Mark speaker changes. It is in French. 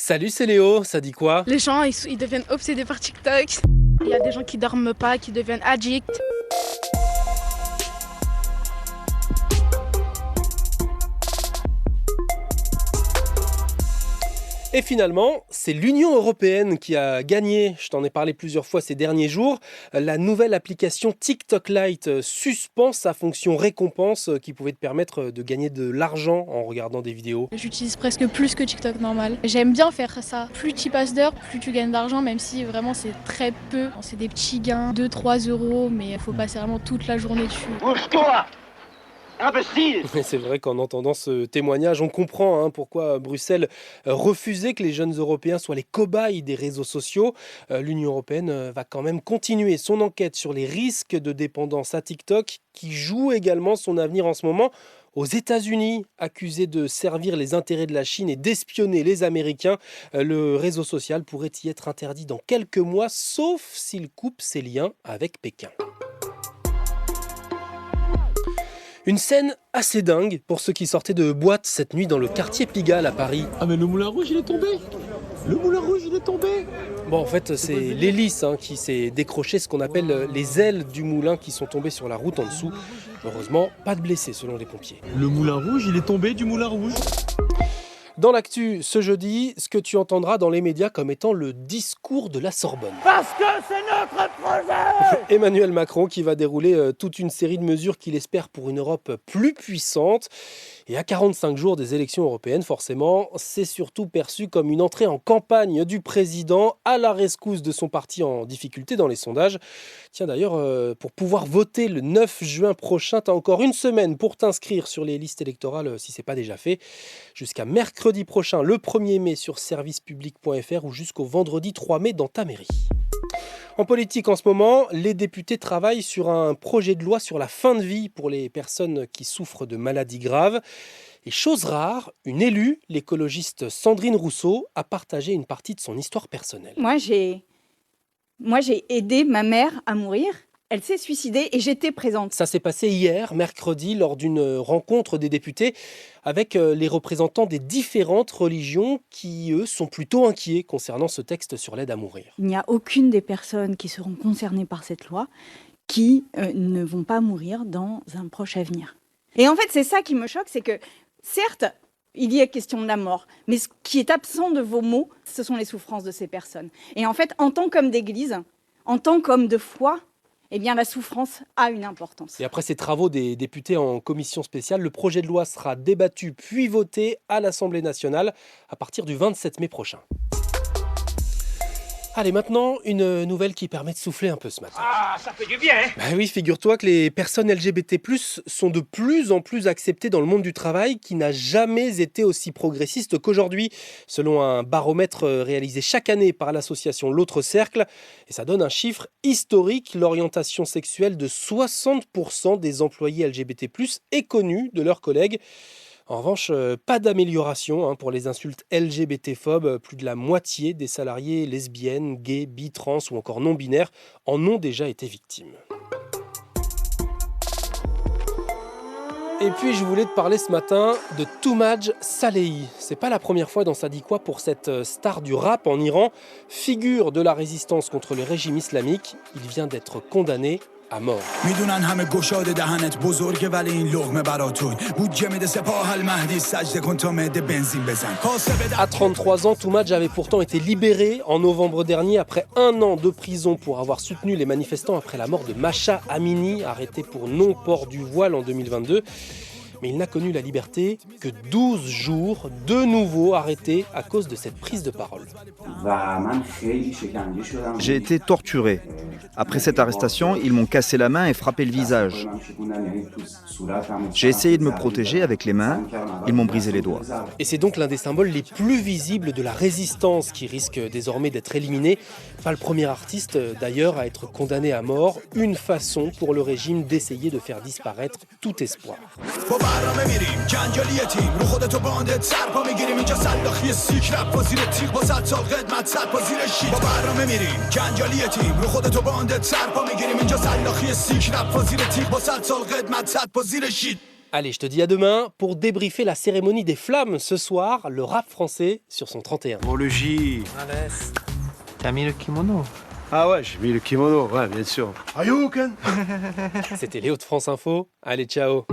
Speaker 1: Salut, c'est Léo, ça dit quoi?
Speaker 2: Les gens, ils deviennent obsédés par TikTok. Il y a des gens qui dorment pas, qui deviennent addicts.
Speaker 1: Et finalement, c'est l'Union européenne qui a gagné, je t'en ai parlé plusieurs fois ces derniers jours. La nouvelle application TikTok Lite suspend sa fonction récompense qui pouvait te permettre de gagner de l'argent en regardant des vidéos.
Speaker 2: J'utilise presque plus que TikTok normal. J'aime bien faire ça. Plus tu passes d'heures, plus tu gagnes d'argent, même si vraiment c'est très peu. C'est des petits gains, 2-3 euros, mais il faut passer vraiment toute la journée dessus.
Speaker 3: Bouge-toi! Imbécile!
Speaker 1: Mais c'est vrai qu'en entendant ce témoignage, on comprend pourquoi Bruxelles refusait que les jeunes Européens soient les cobayes des réseaux sociaux. L'Union européenne va quand même continuer son enquête sur les risques de dépendance à TikTok, qui joue également son avenir en ce moment. Aux États-Unis, accusé de servir les intérêts de la Chine et d'espionner les Américains, le réseau social pourrait y être interdit dans quelques mois, sauf s'il coupe ses liens avec Pékin. Une scène assez dingue pour ceux qui sortaient de boîte cette nuit dans le quartier Pigalle à Paris.
Speaker 4: Ah mais le moulin rouge il est tombé! Le moulin rouge il est tombé!
Speaker 1: Bon, en fait, c'est l'hélice qui s'est décroché, ce qu'on appelle les ailes du moulin qui sont tombées sur la route en dessous. Heureusement, pas de blessés selon les pompiers.
Speaker 4: Le moulin rouge il est tombé du moulin rouge!
Speaker 1: Dans l'actu, ce jeudi, ce que tu entendras dans les médias comme étant le discours de la Sorbonne.
Speaker 3: Parce que c'est notre projet!
Speaker 1: Emmanuel Macron qui va dérouler toute une série de mesures qu'il espère pour une Europe plus puissante. Et à 45 jours des élections européennes, forcément, c'est surtout perçu comme une entrée en campagne du président à la rescousse de son parti en difficulté dans les sondages. Tiens d'ailleurs, pour pouvoir voter le 9 juin prochain, tu as encore une semaine pour t'inscrire sur les listes électorales si ce n'est pas déjà fait. Jusqu'à mercredi prochain, le 1er mai sur servicepublic.fr ou jusqu'au vendredi 3 mai dans ta mairie. En politique en ce moment, les députés travaillent sur un projet de loi sur la fin de vie pour les personnes qui souffrent de maladies graves. Et chose rare, une élue, l'écologiste Sandrine Rousseau, a partagé une partie de son histoire personnelle.
Speaker 5: Moi, j'ai aidé ma mère à mourir. Elle s'est suicidée et j'étais présente.
Speaker 1: Ça s'est passé hier, mercredi, lors d'une rencontre des députés avec les représentants des différentes religions qui, eux, sont plutôt inquiets concernant ce texte sur l'aide à mourir.
Speaker 5: Il n'y a aucune des personnes qui seront concernées par cette loi qui ne vont pas mourir dans un proche avenir. Et en fait, c'est ça qui me choque, c'est que, certes, il y a question de la mort, mais ce qui est absent de vos mots, ce sont les souffrances de ces personnes. Et en fait, en tant qu'homme d'église, en tant qu'homme de foi, eh bien, la souffrance a une importance.
Speaker 1: Et après ces travaux des députés en commission spéciale, le projet de loi sera débattu puis voté à l'Assemblée nationale à partir du 27 mai prochain. Allez, maintenant, une nouvelle qui permet de souffler un peu ce matin.
Speaker 3: Ah, ça fait du bien, hein?
Speaker 1: Bah oui, figure-toi que les personnes LGBT+, sont de plus en plus acceptées dans le monde du travail, qui n'a jamais été aussi progressiste qu'aujourd'hui, selon un baromètre réalisé chaque année par l'association L'Autre Cercle. Et ça donne un chiffre historique, l'orientation sexuelle de 60% des employés LGBT+, est connue de leurs collègues. En revanche, pas d'amélioration pour les insultes LGBT-phobes. Plus de la moitié des salariés lesbiennes, gays, bi, trans ou encore non-binaires en ont déjà été victimes. Et puis je voulais te parler ce matin de Toumaj Salehi. C'est pas la première fois dans Ça dit quoi pour cette star du rap en Iran, figure de la résistance contre le régime islamique. Il vient d'être condamné à mort. À 33 ans, Toumaj avait pourtant été libéré en novembre dernier après 1 an de prison pour avoir soutenu les manifestants après la mort de Masha Amini, arrêtée pour non-port du voile en 2022. Mais il n'a connu la liberté que 12 jours, de nouveau arrêté à cause de cette prise de parole.
Speaker 6: J'ai été torturé. Après cette arrestation, ils m'ont cassé la main et frappé le visage. J'ai essayé de me protéger avec les mains, ils m'ont brisé les doigts.
Speaker 1: Et c'est donc l'un des symboles les plus visibles de la résistance qui risque désormais d'être éliminé. Pas le premier artiste d'ailleurs à être condamné à mort, une façon pour le régime d'essayer de faire disparaître tout espoir. Allez, je te dis à demain pour débriefer la cérémonie des flammes ce soir, le rap français sur son 31.
Speaker 7: Pour le J.
Speaker 8: T'as mis le kimono?
Speaker 7: Ah ouais, j'ai mis le kimono, ouais, bien sûr.
Speaker 1: C'était Léo de France Info. Allez, ciao.